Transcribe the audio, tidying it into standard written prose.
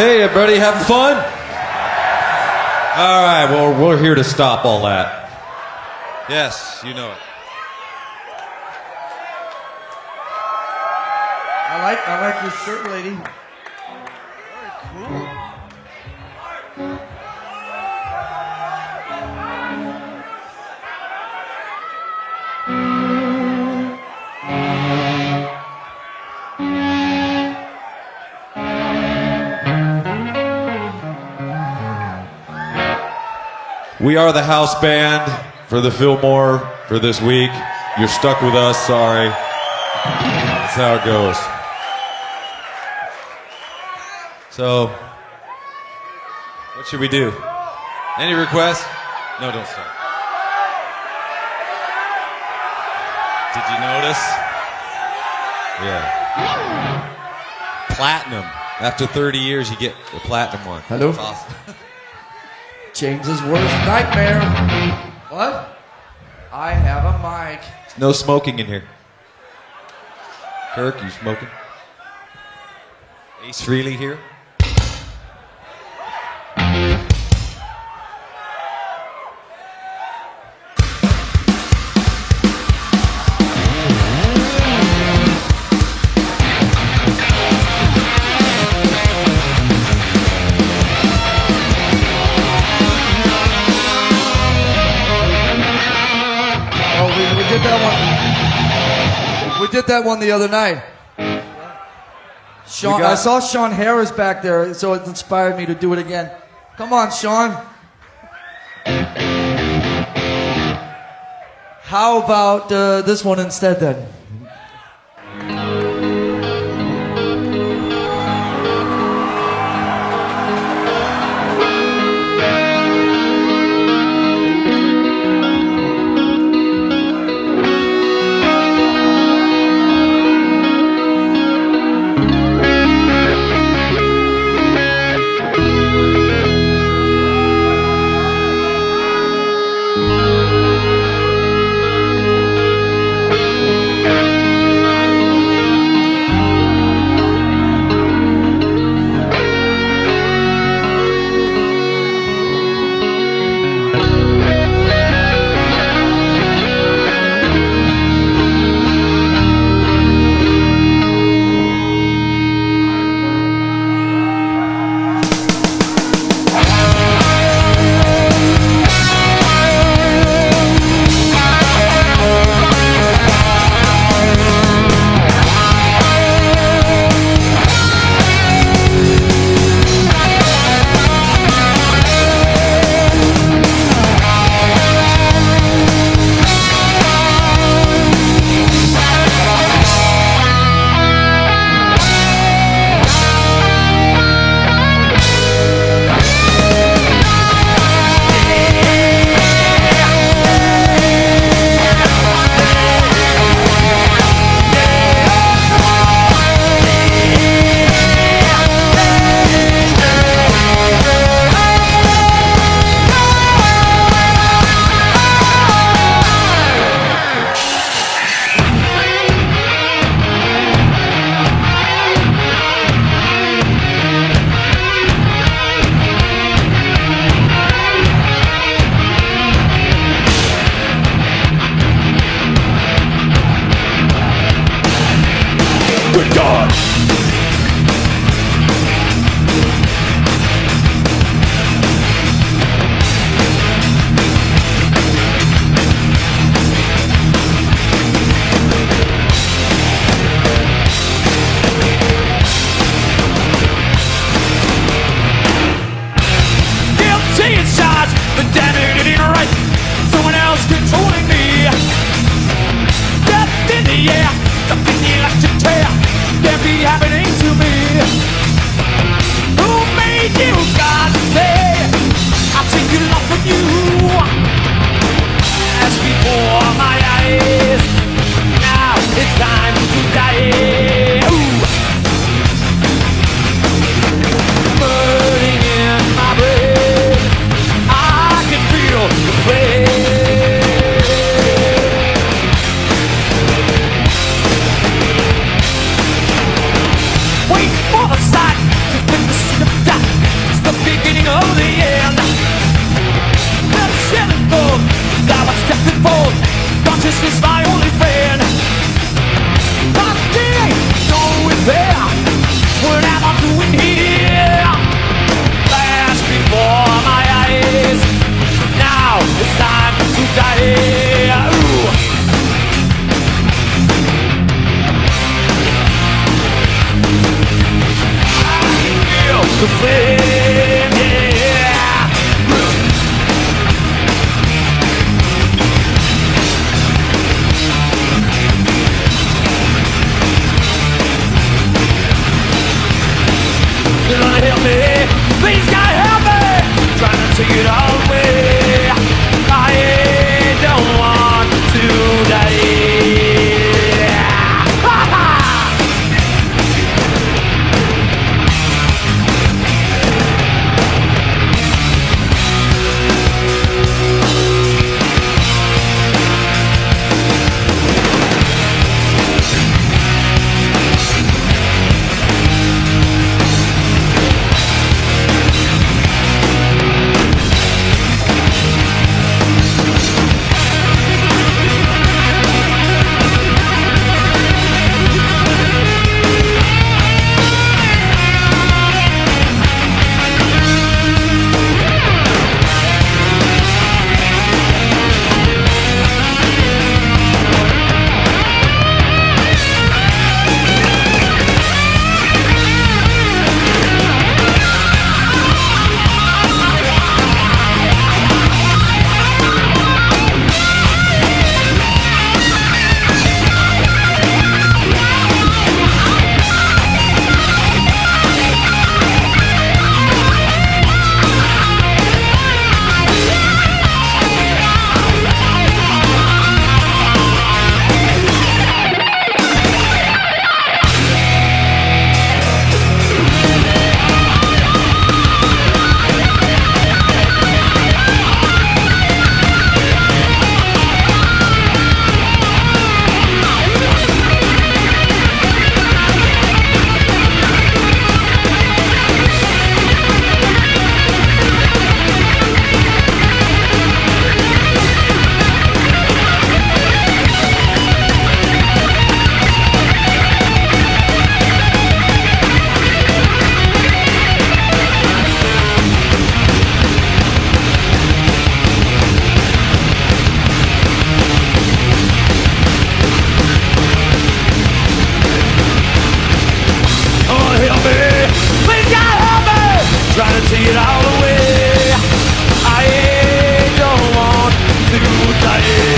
Hey, everybody, having fun? All right, well, we're here to stop all that. Yes, you know it. I like your shirt, lady. Very cool. We are the house band for the Fillmore for this week. You're stuck with us, sorry. That's how it goes. So, what should we do? Any requests? No, don't start. Did you notice? Yeah. Platinum. After 30 years, you get the platinum one. Hello? That's awesome. James's worst nightmare. What? I have a mic. No smoking in here. Kirk, you smoking? Ace Frehley here. We did that one the other night. Sean, I saw Sean Harris back there, so it inspired me to do it again. Come on, Sean. How about this one instead, then? Wait for the The flame, yeah. You're gonna help me, please God help me. Trying to take it all away. I don't want to die. Trying to take it all away. I don't want to die.